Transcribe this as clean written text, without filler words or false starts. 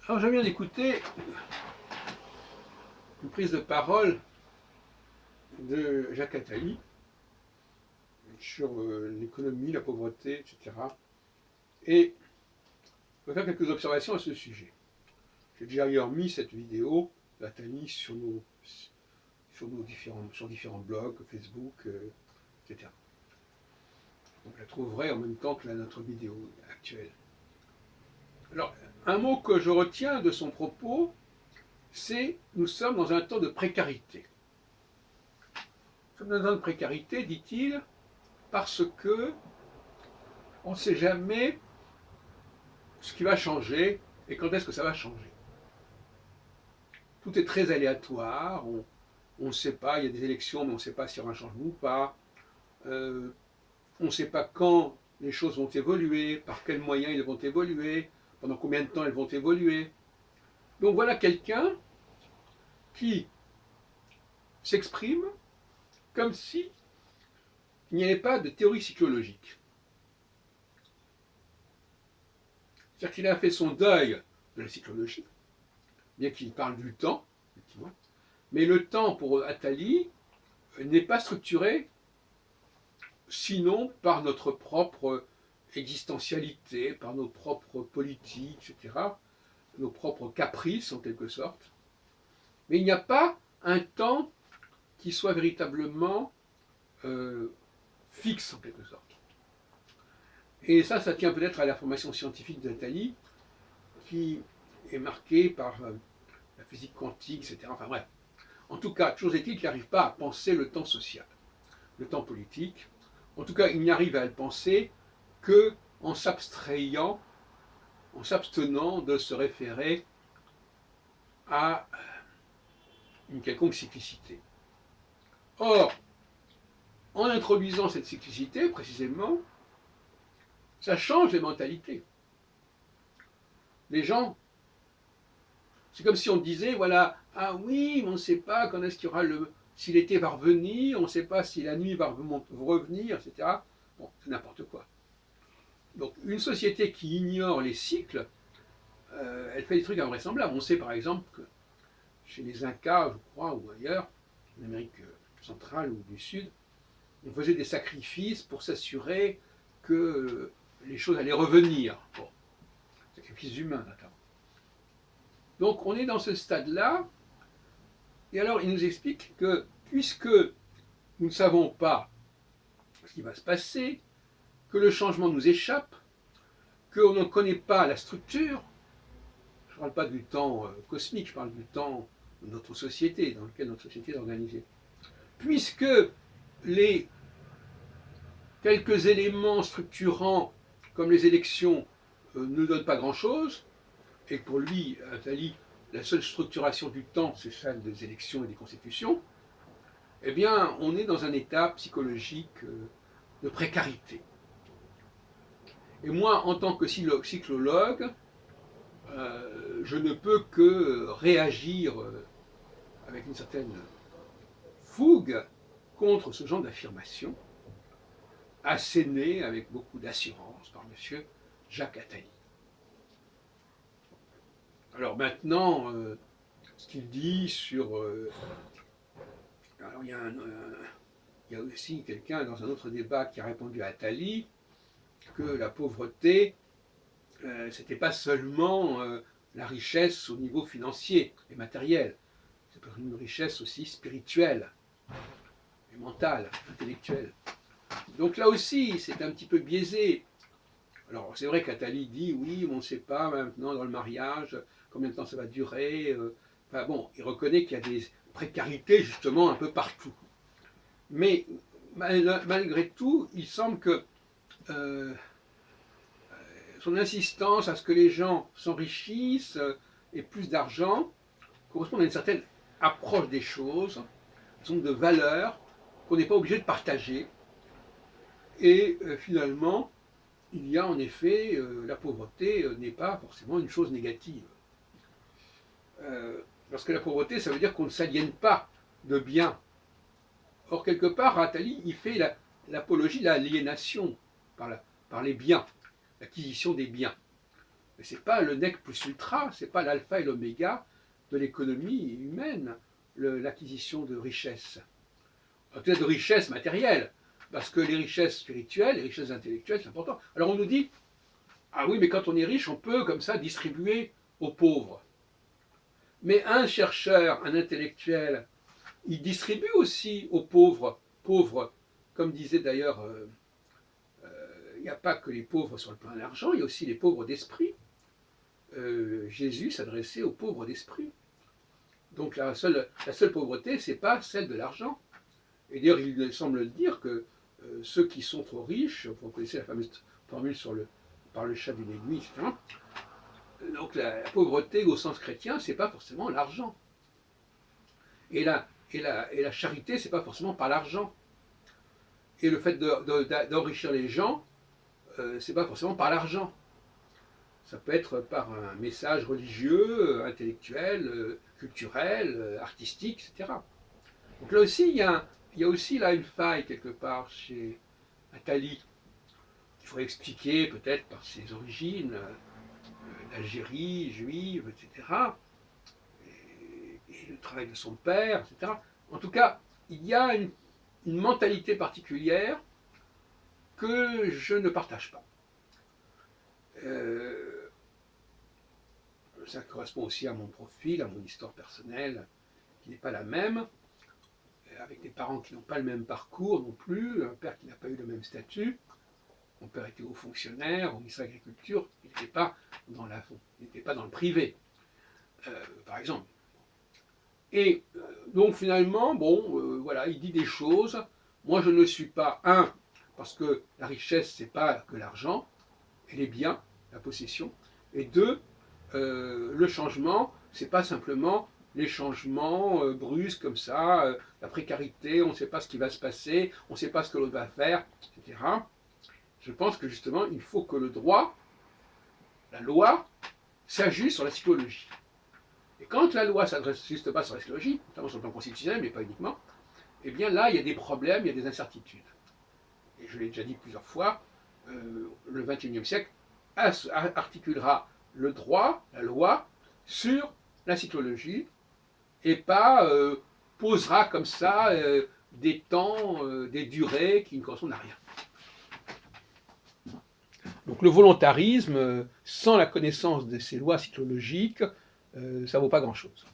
Alors je viens d'écouter une prise de parole de Jacques Attali sur l'économie, la pauvreté, etc. Et je vais faire quelques observations à ce sujet. J'ai déjà ailleurs mis cette vidéo d'Attali sur différents blogs, Facebook, etc. Donc je la trouverai en même temps que notre vidéo actuelle. Alors, un mot que je retiens de son propos, c'est « nous sommes dans un temps de précarité ». Nous sommes dans un temps de précarité, dit-il, parce que on ne sait jamais ce qui va changer et quand est-ce que ça va changer. Tout est très aléatoire, on ne sait pas, il y a des élections, mais on ne sait pas s'il y aura un changement ou pas. On ne sait pas quand les choses vont évoluer, par quels moyens elles vont évoluer, pendant combien de temps elles vont évoluer. Donc voilà quelqu'un qui s'exprime comme si il n'y avait pas de théorie psychologique. C'est-à-dire qu'il a fait son deuil de la psychologie, bien qu'il parle du temps, effectivement, mais le temps pour Attali n'est pas structuré sinon par notre propre existentialité, par nos propres politiques, etc., nos propres caprices en quelque sorte. Mais il n'y a pas un temps qui soit véritablement fixe en quelque sorte. Et ça tient peut-être à la formation scientifique d'Attali, qui est marquée par la physique quantique, etc. Enfin bref. En tout cas, toujours est-il qu'il n'arrive pas à penser le temps social, le temps politique. En tout cas, il n'arrive à le penser qu'en s'abstrayant, en s'abstenant de se référer à une quelconque cyclicité. Or, en introduisant cette cyclicité, précisément, ça change les mentalités. Les gens, c'est comme si on disait, voilà, ah oui, mais on ne sait pas quand est-ce qu'il y aura si l'été va revenir, on ne sait pas si la nuit va revenir, etc. Bon, c'est n'importe quoi. Donc, une société qui ignore les cycles, elle fait des trucs invraisemblables. On sait par exemple que chez les Incas, je crois, ou ailleurs, en Amérique centrale ou du Sud, on faisait des sacrifices pour s'assurer que les choses allaient revenir. Bon, sacrifices humains notamment. Donc on est dans ce stade-là, et alors il nous explique que puisque nous ne savons pas ce qui va se passer, que le changement nous échappe, qu'on ne connaît pas la structure, je ne parle pas du temps cosmique, je parle du temps de notre société, dans lequel notre société est organisée, puisque les quelques éléments structurants, comme les élections, ne donnent pas grand-chose, et pour lui, Attali, la seule structuration du temps, c'est celle des élections et des constitutions, eh bien, on est dans un état psychologique de précarité. Et moi, en tant que cyclologue, je ne peux que réagir avec une certaine fougue contre ce genre d'affirmation, assénée avec beaucoup d'assurance par M. Jacques Attali. Alors maintenant, ce qu'il dit sur... alors il y a aussi quelqu'un dans un autre débat qui a répondu à Attali que la pauvreté, c'était pas seulement la richesse au niveau financier et matériel, c'est une richesse aussi spirituelle et mentale, intellectuelle. Donc là aussi, c'est un petit peu biaisé. Alors c'est vrai qu'Attali dit oui, mais on ne sait pas maintenant dans le mariage combien de temps ça va durer. Enfin bon, il reconnaît qu'il y a des précarités justement un peu partout. Mais malgré tout, il semble que son insistance à ce que les gens s'enrichissent et plus d'argent correspond à une certaine approche des choses, un certain nombre de valeurs qu'on n'est pas obligé de partager. Et finalement, il y a en effet, la pauvreté n'est pas forcément une chose négative. Parce que la pauvreté, ça veut dire qu'on ne s'aliène pas de biens. Or, quelque part, Attali, il fait l'apologie de l'aliénation par les biens, l'acquisition des biens. Mais ce n'est pas le nec plus ultra, ce n'est pas l'alpha et l'oméga de l'économie humaine, l'acquisition de richesses. Peut-être de richesses matérielles, parce que les richesses spirituelles, les richesses intellectuelles, c'est important. Alors on nous dit, ah oui, mais quand on est riche, on peut comme ça distribuer aux pauvres. Mais un chercheur, un intellectuel, il distribue aussi aux pauvres, comme disait d'ailleurs, il n'y a pas que les pauvres sur le plan de l'argent, il y a aussi les pauvres d'esprit. Jésus s'adressait aux pauvres d'esprit. Donc la seule pauvreté, ce n'est pas celle de l'argent. Et d'ailleurs, il semble dire que ceux qui sont trop riches, vous connaissez la fameuse formule par le chat d'une aiguille, etc. Donc la pauvreté au sens chrétien, ce n'est pas forcément l'argent. Et la charité, ce n'est pas forcément par l'argent. Et le fait d'enrichir les gens, ce n'est pas forcément par l'argent. Ça peut être par un message religieux, intellectuel, culturel, artistique, etc. Donc là aussi, il y a aussi là une faille quelque part chez Attali, qu'il faudrait expliquer peut-être par ses origines d'Algérie, juive, etc. Et le travail de son père, etc. En tout cas, il y a une mentalité particulière que je ne partage pas. Ça correspond aussi à mon profil, à mon histoire personnelle, qui n'est pas la même, avec des parents qui n'ont pas le même parcours non plus, un père qui n'a pas eu le même statut. Mon père était haut fonctionnaire au ministère de l'Agriculture, il n'était pas dans le privé, par exemple. Et donc finalement, bon, voilà, il dit des choses. Moi, je ne suis pas parce que la richesse, c'est pas que l'argent, et les biens, la possession. Et deux, le changement, c'est pas simplement les changements brusques comme ça, la précarité, on ne sait pas ce qui va se passer, on ne sait pas ce que l'autre va faire, etc. Je pense que justement, il faut que le droit, la loi, s'ajuste sur la psychologie. Et quand la loi ne s'ajuste pas sur la psychologie, notamment sur le plan constitutionnel, mais pas uniquement, eh bien là, il y a des problèmes, il y a des incertitudes. Et je l'ai déjà dit plusieurs fois, le XXIe siècle articulera le droit, la loi, sur la psychologie, et pas posera comme ça des temps, des durées qui ne correspondent à rien. Donc le volontarisme, sans la connaissance de ces lois psychologiques, ça ne vaut pas grand-chose.